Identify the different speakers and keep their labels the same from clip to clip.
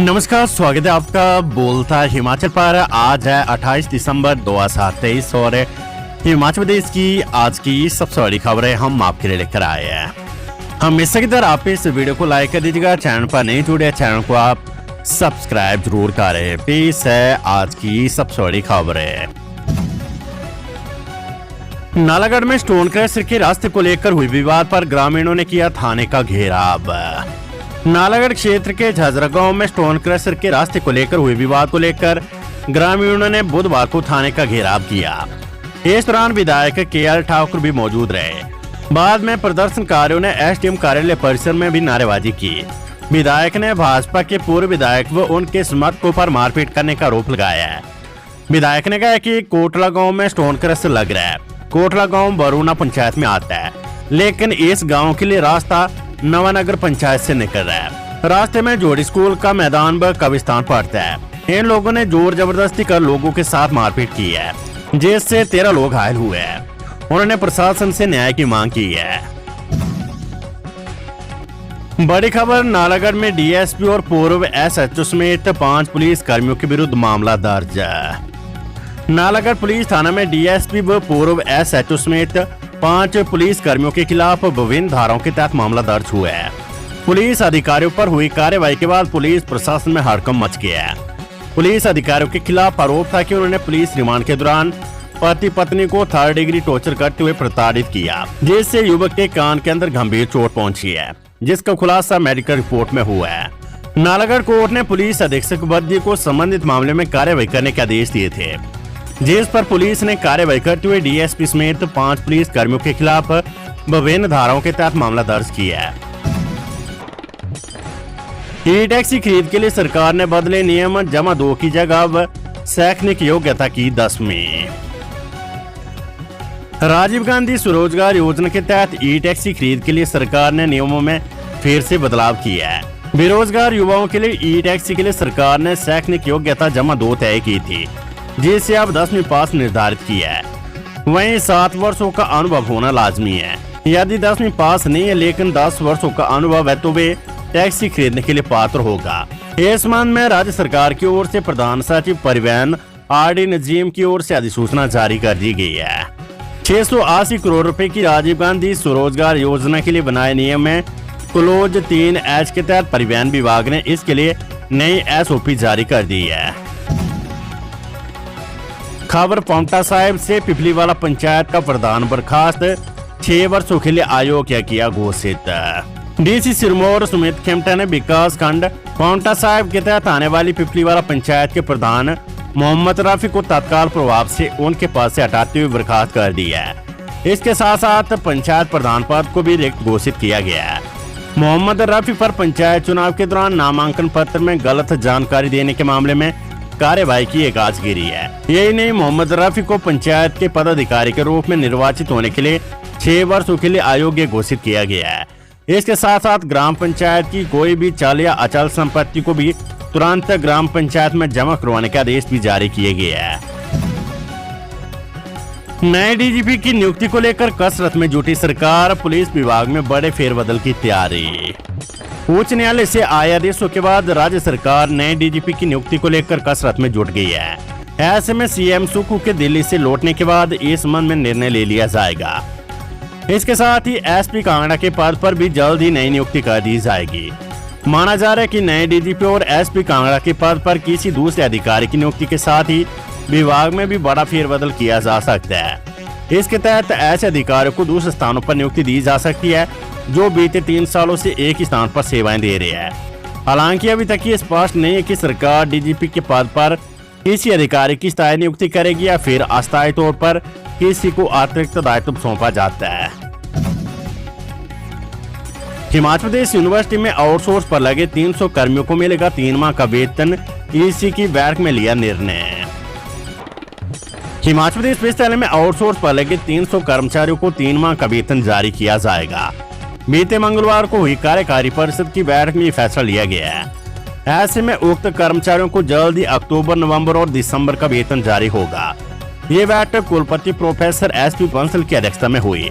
Speaker 1: नमस्कार, स्वागत है आपका बोलता हिमाचल पर। आज है 28 दिसंबर 2023 और हिमाचल प्रदेश की आज की सबसे बड़ी खबरें हम आपके लिए लेकर आए हैं। हमेशा की तरह आप इस वीडियो को लाइक कर दीजिएगा। चैनल पर नहीं जुड़े चैनल को आप सब्सक्राइब जरूर करें। पेश है आज की सबसे बड़ी खबरें। नालागढ़ में स्टोन क्रशर के रास्ते को लेकर हुई विवाद पर ग्रामीणों ने किया थाने का घेराव। नालागढ़ क्षेत्र के झजरा गांव में स्टोन क्रशर के रास्ते को लेकर हुए विवाद को लेकर ग्रामीणों ने बुधवार को थाने का घेराव किया। इस दौरान विधायक के.आर. ठाकुर भी मौजूद रहे। बाद में प्रदर्शनकारियों ने एसडीएम कार्यालय परिसर में भी नारेबाजी की। विधायक ने भाजपा के पूर्व विधायक व उनके समर्थकों पर मारपीट करने का आरोप लगाया है। विधायक ने कहा कि कोटला गाँव में स्टोन क्रशर लग रहा है। कोटला गाँव बरूना पंचायत में आता है, लेकिन इस गाँव के लिए रास्ता नवानगर पंचायत से निकल रहा है। रास्ते में जोड़ी स्कूल का मैदान व कब्रिस्तान पड़ता है। इन लोगों ने जोर जबरदस्ती कर लोगों के साथ मारपीट की है, जिससे 13 लोग घायल हुए हैं। उन्होंने प्रशासन से न्याय की मांग की है। बड़ी खबर, नालागढ़ में डीएसपी और पूर्व एसएचओ समेत 5 पुलिस कर्मियों के विरुद्ध मामला दर्ज। नालागढ़ पुलिस थाना में डीएसपी व पूर्व एसएचओ समेत 5 पुलिस कर्मियों के खिलाफ विभिन्न धाराओं के तहत मामला दर्ज हुआ है। पुलिस अधिकारियों पर हुई कार्रवाई के बाद पुलिस प्रशासन में हड़कंप मच गया है। पुलिस अधिकारियों के खिलाफ आरोप था कि उन्होंने पुलिस रिमांड के दौरान पति पत्नी को 3rd डिग्री टॉर्चर करते हुए प्रताड़ित किया, जिससे युवक के कान के अंदर गंभीर चोट पहुंची है, जिसका खुलासा मेडिकल रिपोर्ट में हुआ है। नालागढ़ कोर्ट ने पुलिस अधीक्षक बद्दी को संबंधित मामले में कार्रवाई करने के आदेश दिए थे, जिस पर पुलिस ने कार्रवाई करते हुए डीएसपी समेत 5 पुलिस कर्मियों के खिलाफ विभिन्न धाराओं के तहत मामला दर्ज किया है। ई टैक्सी खरीद के लिए सरकार ने बदले नियम, जमा 2 की जगह अब शैक्षणिक योग्यता की 10वीं। राजीव गांधी स्वरोजगार योजना के तहत ई टैक्सी खरीद के लिए सरकार ने नियमों में फिर से बदलाव किया है। बेरोजगार युवाओं के लिए ई टैक्सी के लिए सरकार ने शैक्षणिक योग्यता जमा 2 तय की थी, जिससे अब 10वीं पास निर्धारित किया है। वहीं 7 वर्षों का अनुभव होना लाजमी है। यदि 10वीं पास नहीं है लेकिन 10 वर्षों का अनुभव है तो वे टैक्सी खरीदने के लिए पात्र होगा। इस संबंध में राज्य सरकार की ओर से प्रधान सचिव परिवहन आर.डी. नजीम की ओर से अधिसूचना जारी कर दी गई है। 680 करोड़ रुपए की राजीव गांधी स्वरोजगार योजना के लिए बनाए नियम में क्लोज 3H के तहत परिवहन विभाग ने इसके लिए नई SOP जारी कर दी है। खबर, पांवटा साहिब से पिपलीवाला पंचायत का प्रधान बर्खास्त, 6 वर्षों के लिए आयोग किया घोषित। डीसी सिरमौर सुमित खेमटा ने विकास खंड पांवटा साहिब के तहत आने वाली पिपलीवाला पंचायत के प्रधान मोहम्मद रफी को तत्काल प्रभाव से उनके पद से हटाते हुए बर्खास्त कर दिया है। इसके साथ साथ पंचायत प्रधान पद को भी रिक्त घोषित किया गया है। मोहम्मद रफी पर पंचायत चुनाव के दौरान नामांकन पत्र में गलत जानकारी देने के मामले में कार्यवाही की एक आजगिरी है। यही नहीं, मोहम्मद रफी को पंचायत के पदाधिकारी के रूप में निर्वाचित होने के लिए 6 वर्षों के लिए अयोग्य घोषित किया गया है। इसके साथ साथ ग्राम पंचायत की कोई भी चल या अचल संपत्ति को भी तुरंत ग्राम पंचायत में जमा करवाने के आदेश भी जारी किए गए हैं। नए डीजीपी की नियुक्ति को लेकर कसरत में जुटी सरकार, पुलिस विभाग में बड़े फेरबदल की तैयारी। उच्च न्यायालय से आए आदेशों के बाद राज्य सरकार नए डीजीपी की नियुक्ति को लेकर कसरत में जुट गई है। ऐसे में सीएम सुक्खू के दिल्ली से लौटने के बाद इस संबंध में निर्णय ले लिया जाएगा। इसके साथ ही एसपी कांगड़ा के पद पर भी जल्द ही नई नियुक्ति कर दी जाएगी। माना जा रहा है कि नए डीजीपी और एसपी कांगड़ा के पद पर किसी दूसरे अधिकारी की नियुक्ति के साथ ही विभाग में भी बड़ा फेरबदल किया जा सकता है। इसके तहत ऐसे अधिकारियों को दूसरे स्थानों पर नियुक्ति दी जा सकती है जो बीते 3 सालों से एक ही स्थान पर सेवाएं दे रहे हैं। हालांकि अभी तक ये स्पष्ट नहीं है कि सरकार डीजीपी के पद पर किसी अधिकारी की स्थायी नियुक्ति करेगी या फिर अस्थायी तौर पर किसी को अतिरिक्त दायित्व सौंपा जाता है। हिमाचल प्रदेश यूनिवर्सिटी में आउटसोर्स पर लगे 300 कर्मियों को मिलेगा 3 माह का वेतन, ईसी की बैठक में लिया निर्णय। हिमाचल प्रदेश विश्वविद्यालय में आउटसोर्स पर लगे 300 कर्मचारियों को 3 माह का वेतन जारी किया जाएगा। बीते मंगलवार को हुई कार्यकारी परिषद की बैठक में ये फैसला लिया गया है। ऐसे में उक्त कर्मचारियों को जल्द ही अक्टूबर, नवंबर और दिसंबर का वेतन जारी होगा। ये बैठक कुलपति प्रोफेसर एसपी बंसल की अध्यक्षता में हुई।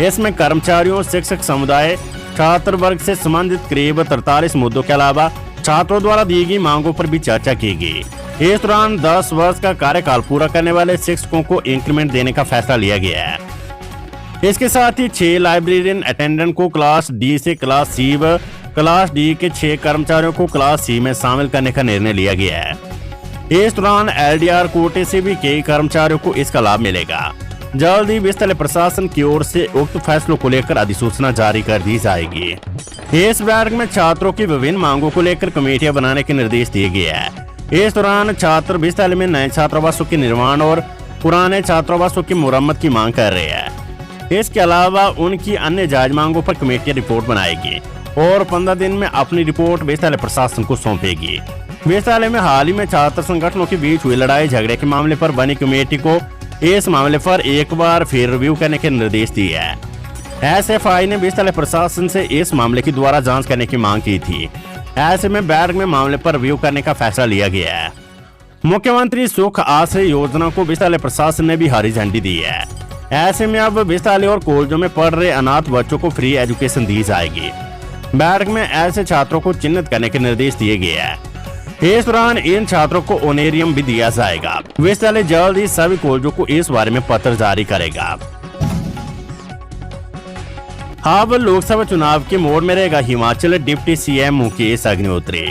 Speaker 1: इसमें कर्मचारियों, शिक्षक समुदाय, छात्र वर्ग से संबंधित करीब 43 मुद्दों के अलावा छात्रों द्वारा दी गई मांगों पर भी चर्चा की गई। इस दौरान 10 वर्ष का कार्यकाल पूरा करने वाले शिक्षकों को इंक्रीमेंट देने का फैसला लिया गया है। इसके साथ ही 6 लाइब्रेरियन अटेंडेंट को क्लास डी से क्लास सी व क्लास डी के 6 कर्मचारियों को क्लास सी में शामिल करने का निर्णय लिया गया है। इस दौरान LDR कोटे से भी कई कर्मचारियों को इसका लाभ मिलेगा। जल्द ही विस्थल प्रशासन की ओर से उक्त फैसलों को लेकर अधिसूचना जारी कर दी जाएगी। इस बैठक में छात्रों की विभिन्न मांगों को लेकर कमेटियां बनाने के निर्देश दिए गए हैं। इस दौरान छात्र विस्थल में नए छात्रावासों के निर्माण और पुराने छात्रावासों की मुरम्मत की मांग कर रहे हैं। इसके अलावा उनकी अन्य जायज मांगों पर कमेटियां रिपोर्ट बनाएगी और 15 दिन में अपनी रिपोर्ट विस्थल प्रशासन को सौंपेगी। विस्थल में हाल ही में छात्र संगठनों के बीच हुई लड़ाई झगड़े के मामले पर बनी कमेटी को इस मामले पर एक बार फिर रिव्यू करने के निर्देश दिए हैं। SFI ने विस्थल प्रशासन से इस मामले की दोबारा जांच करने की मांग की थी। ऐसे में बैठक में मामले पर रिव्यू करने का फैसला लिया गया है। मुख्यमंत्री सुख आश्रय योजना को विस्थल प्रशासन ने भी हरी झंडी दी है। ऐसे में अब विस्थल और कॉलेजों में पढ़ रहे अनाथ बच्चों को फ्री एजुकेशन दी जाएगी। बैठक में ऐसे छात्रों को चिन्हित करने के निर्देश दिए गए हैं। इस दौरान इन छात्रों को ऑनरेरियम भी दिया जाएगा। विश्वविद्यालय जल्द ही सभी कॉलेजों को इस बारे में पत्र जारी करेगा। अब लोकसभा चुनाव के मोड़ में रहेगा हिमाचल डिप्टी CM मुकेश अग्निहोत्री।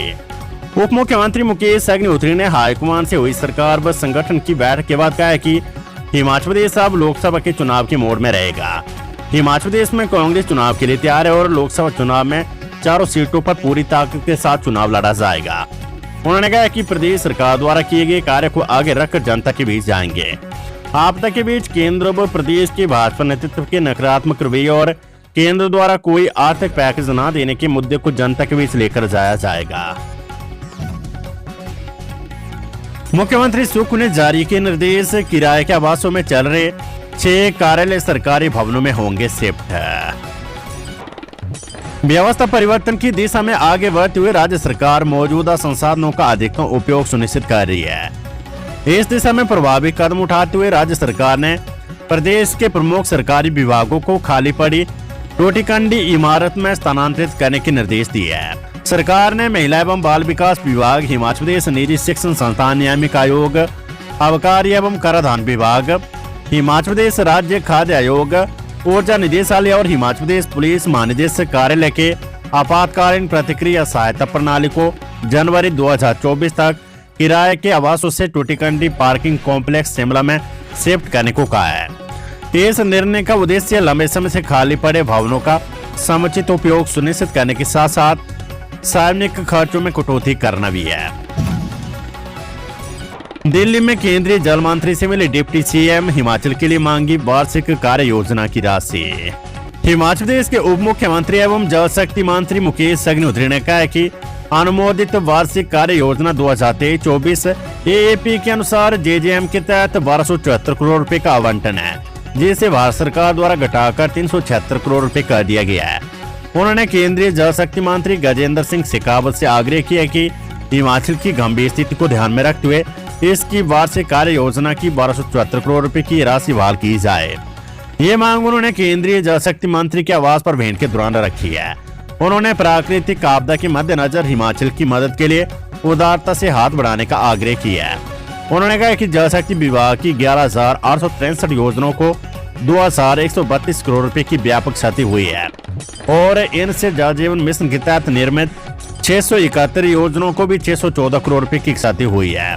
Speaker 1: उप मुख्यमंत्री मुकेश अग्निहोत्री ने हाईकमान से हुई सरकार व संगठन की बैठक के बाद कहा है कि हिमाचल प्रदेश अब लोकसभा के चुनाव के मोड़ में रहेगा। हिमाचल प्रदेश में कांग्रेस चुनाव के लिए तैयार है और लोकसभा चुनाव में चारों सीटों पर पूरी ताकत के साथ चुनाव लड़ा जाएगा। उन्होंने कहा कि प्रदेश सरकार द्वारा किए गए कार्य को आगे रखकर जनता के बीच जाएंगे। आपदा के बीच केंद्र व प्रदेश के भाजपा नेतृत्व के नकारात्मक रवैये और केंद्र द्वारा कोई आर्थिक पैकेज न देने के मुद्दे को जनता के बीच लेकर जाया जाएगा। मुख्यमंत्री सुख ने जारी किए निर्देश, किराए के आवासों में चल रहे 6 कार्यालय सरकारी भवनों में होंगे शिफ्ट। व्यवस्था परिवर्तन की दिशा में आगे बढ़ते हुए राज्य सरकार मौजूदा संसाधनों का अधिकतम उपयोग सुनिश्चित कर रही है। इस दिशा में प्रभावी कदम उठाते हुए राज्य सरकार ने प्रदेश के प्रमुख सरकारी विभागों को खाली पड़ी टोटीकंडी इमारत में स्थानांतरित करने के निर्देश दिए हैं। सरकार ने महिला एवं बाल विकास विभाग, हिमाचल प्रदेश निजी शिक्षण संस्थान नियामक आयोग, आबकारी एवं कराधान विभाग, हिमाचल प्रदेश राज्य खाद्य आयोग, ऊर्जा निदेशालय और हिमाचल प्रदेश पुलिस महानिदेशक कार्यालय के आपातकालीन प्रतिक्रिया सहायता प्रणाली को जनवरी 2024 तक किराए के आवासों से टूटीकंडी पार्किंग कॉम्प्लेक्स शिमला में शिफ्ट करने को कहा है। इस निर्णय का उद्देश्य लंबे समय से खाली पड़े भवनों का समुचित उपयोग सुनिश्चित करने के साथ साथ सार्वजनिक खर्चों में कटौती करना भी है। दिल्ली में केंद्रीय जल मंत्री से मिले डिप्टी CM, हिमाचल के लिए मांगी वार्षिक कार्य योजना की राशि। हिमाचल प्रदेश के उप मुख्यमंत्री एवं जल शक्ति मंत्री मुकेश अग्निहोत्री ने कहा है कि अनुमोदित वार्षिक कार्य योजना 2023-24 AAP के अनुसार JJM के तहत 1274 करोड़ रुपए का आवंटन है, जिसे भारत सरकार द्वारा घटाकर 376 करोड़ रुपए कर दिया गया है। उन्होंने केंद्रीय जल शक्ति मंत्री गजेंद्र सिंह शेखावत से आग्रह किया कि हिमाचल की गंभीर स्थिति को ध्यान में रखते हुए इसकी वार्षिक कार्य योजना की 1274 करोड़ रुपए की राशि बहाल की जाए। ये मांग उन्होंने केंद्रीय जल शक्ति मंत्री के आवास पर भेंट के दौरान रखी है। उन्होंने प्राकृतिक आपदा के मद्देनजर हिमाचल की मदद के लिए उदारता से हाथ बढ़ाने का आग्रह किया है। उन्होंने कहा कि जल शक्ति विभाग की 11,863 योजनाओं को 2,132 करोड़ रुपए की व्यापक क्षति हुई है और इनसे जल जीवन मिशन के तहत निर्मित 671 योजनाओं को भी 614 करोड़ रुपए की क्षति हुई है।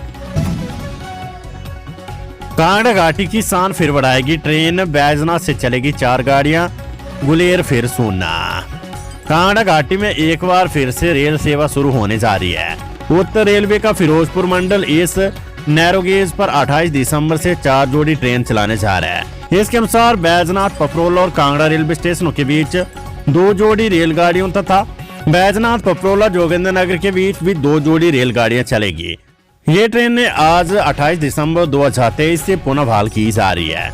Speaker 1: कांगड़ा घाटी की शान फिर बढ़ाएगी ट्रेन, बैजनाथ से चलेगी 4 गाड़ियां, गुलेर फिर सूना। कांगड़ा घाटी में एक बार फिर से रेल सेवा शुरू होने जा रही है। उत्तर रेलवे का फिरोजपुर मंडल इस नैरोगेज पर 28 दिसंबर से 4 जोड़ी ट्रेन चलाने जा रहा है। इसके अनुसार बैजनाथ, पपरोला और कांगड़ा रेलवे स्टेशनों के बीच 2 जोड़ी रेलगाड़ियों तथा बैजनाथ, पपरोला, जोगिंद्रनगर के बीच भी 2 जोड़ी रेलगाड़ियां चलेगी। ये ट्रेनें आज 28 दिसंबर 2023 से पुनः बहाल की जा रही है।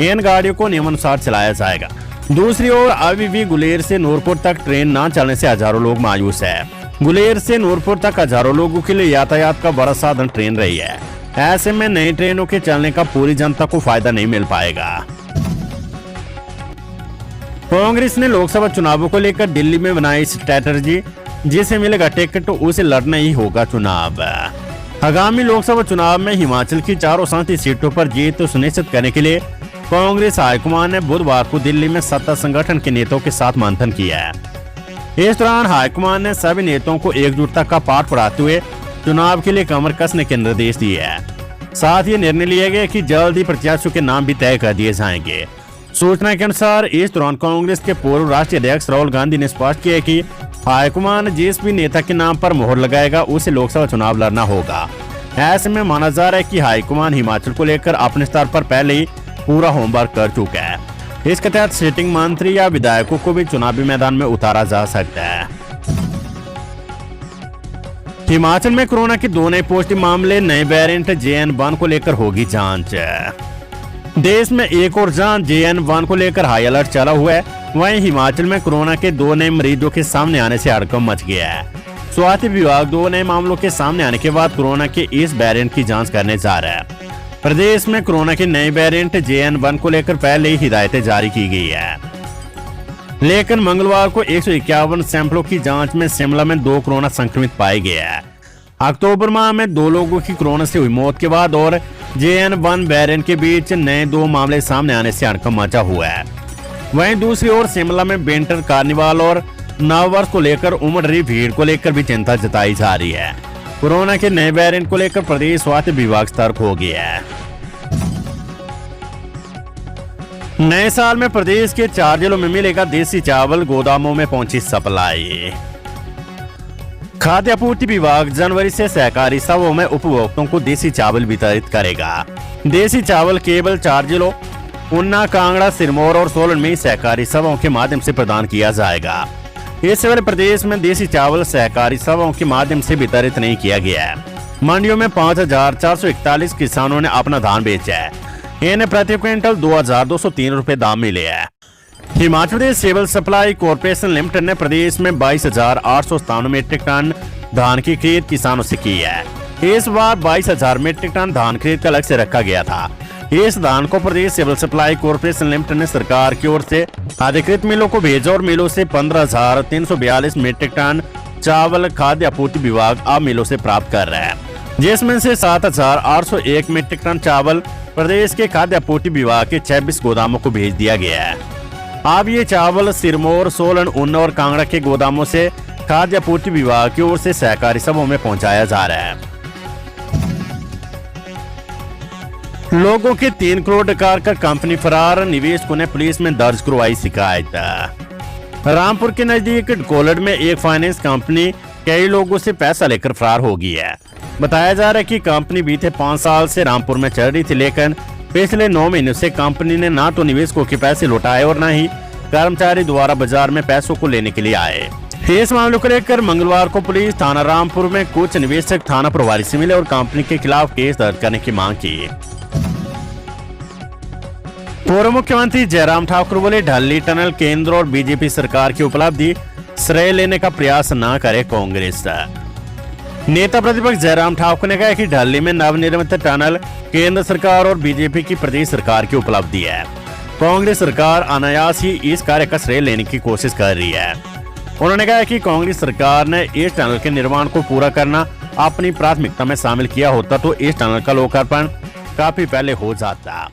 Speaker 1: इन गाड़ियों को नियमानुसार चलाया जाएगा। दूसरी ओर अभी भी गुलेर से नूरपुर तक ट्रेन न चलने से हजारों लोग मायूस है। गुलेर से नूरपुर तक हजारों लोगों के लिए यातायात का बड़ा साधन ट्रेन रही है। ऐसे में नई ट्रेनों के चलने का पूरी जनता को फायदा नहीं मिल पाएगा। कांग्रेस ने लोकसभा चुनावों को लेकर दिल्ली में बनाई स्ट्रैटेजी। जिसे मिलेगा टिकट उसे लड़ना ही होगा चुनाव। आगामी लोकसभा चुनाव में हिमाचल की चारों संसदीय सीटों पर जीत सुनिश्चित करने के लिए कांग्रेस हाईकमान ने बुधवार को दिल्ली में सत्ता संगठन के नेताओं के साथ मंथन किया है। इस दौरान हाईकमान ने सभी नेताओं को एकजुटता का पाठ पढ़ाते हुए चुनाव के लिए कमर कसने के निर्देश दिए हैं। साथ ही निर्णय लिया गया कि जल्द ही प्रत्याशियों के नाम भी तय कर दिए जाएंगे। सूचना के अनुसार इस दौरान कांग्रेस के पूर्व राष्ट्रीय अध्यक्ष राहुल गांधी ने स्पष्ट किया कि हाईकमान जिस भी नेता के नाम पर मोहर लगाएगा उसे लोकसभा चुनाव लड़ना होगा। ऐसे में माना जा रहा है कि हाईकमान हिमाचल को लेकर अपने स्तर पर पहले ही पूरा होमवर्क कर चुका है। इसके तहत सिटिंग मंत्री या विधायकों को भी चुनावी मैदान में उतारा जा सकता है। हिमाचल में कोरोना के 2 नए पॉजिटिव मामले, नए वेरिएंट JN1 को लेकर होगी जांच। देश में एक और जांच JN1 को लेकर हाई अलर्ट चला हुआ है। वहीं हिमाचल में कोरोना के 2 नए मरीजों के सामने आने से हड़कंप मच गया है। स्वास्थ्य विभाग 2 नए मामलों के सामने आने के बाद कोरोना के इस वेरिएंट की जांच करने जा रहा है। प्रदेश में कोरोना के नए वेरिएंट JN1 को लेकर पहले ही हिदायतें जारी की गई है, लेकिन मंगलवार को 151 सैंपलों की जांच में शिमला में 2 कोरोना संक्रमित पाए गए हैं। अक्टूबर माह में 2 लोगों की कोरोना से हुई मौत के बाद और JN1 वेरिएंट के बीच नए 2 मामले सामने आने से हड़कंप मचा हुआ है। वहीं दूसरी ओर शिमला में विंटर कार्निवाल और नववर्ष को लेकर उमड़ रही भीड़ को लेकर भी चिंता जताई जा रही है। कोरोना के नए वेरिएंट को लेकर प्रदेश स्वास्थ्य विभाग सतर्क हो गया है। नए साल में प्रदेश के 4 जिलों में मिलेगा देसी चावल, गोदामों में पहुंची सप्लाई। खाद्य आपूर्ति विभाग जनवरी से सहकारी सभाओं में उपभोक्ताओं को देसी चावल वितरित करेगा। देसी चावल केवल 4 जिलों ऊना, कांगड़ा, सिरमौर और सोलन में सहकारी सभाओं के माध्यम से प्रदान किया जाएगा। इससे पहले प्रदेश में देसी चावल सहकारी सभाओं के माध्यम से वितरित नहीं किया गया है। मंडियों में 5,441 किसानों ने अपना धान बेचा है। इन्हें प्रति क्विंटल 2,203 रुपए दाम मिले हैं। Himachal Pradesh civil supply corporation limited ने प्रदेश में 22,897 मीट्रिक टन धान की खरीद किसानों से की है। इस बार 22,000 मीट्रिक टन धान खरीद का लक्ष्य रखा गया था। इस धान को प्रदेश सिविल सप्लाई कॉर्पोरेशन लिमिटेड ने सरकार की ओर से अधिकृत मिलों को भेजा और मिलों से 15,342 मीट्रिक टन चावल खाद्य आपूर्ति विभाग अब मिलों से प्राप्त कर रहा है, जिसमें से 7,801 मीट्रिक टन चावल प्रदेश के खाद्य आपूर्ति विभाग के 26 गोदामों को भेज दिया गया है। अब ये चावल सिरमौर, सोलन, ऊना और कांगड़ा के गोदामों से खाद्य आपूर्ति विभाग की ओर से सहकारी सभाओं में पहुंचाया जा रहा है। लोगों के 3 करोड़ डकार कर कंपनी फरार, निवेशकों ने पुलिस में दर्ज करवाई शिकायत। रामपुर के नजदीक कोलड़ में एक फाइनेंस कंपनी कई लोगों से पैसा लेकर फरार हो गई है। बताया जा रहा है कि कंपनी बीते 5 साल से रामपुर में चल रही थी, लेकिन पिछले 9 महीनों से कंपनी ने ना तो निवेशकों के पैसे लौटाए और न ही कर्मचारी द्वारा बाजार में पैसों को लेने के लिए आए। इस मामले को लेकर मंगलवार को पुलिस थाना रामपुर में कुछ निवेशक थाना प्रभारी से मिले और कंपनी के खिलाफ केस दर्ज करने की मांग की। पूर्व मुख्यमंत्री जयराम ठाकुर बोले, ढली टनल केंद्र और बीजेपी सरकार की उपलब्धि, श्रेय लेने का प्रयास न करे कांग्रेस। नेता प्रतिपक्ष जयराम ठाकुर ने कहा कि ढली में नवनिर्मित टनल केंद्र सरकार और बीजेपी की प्रदेश सरकार की उपलब्धि है। कांग्रेस सरकार अनायास ही इस कार्य का श्रेय लेने की कोशिश कर रही है। उन्होंने कहा कि कांग्रेस सरकार ने इस टनल के निर्माण को पूरा करना अपनी प्राथमिकता में शामिल किया होता तो इस टनल का लोकार्पण काफी पहले हो जाता।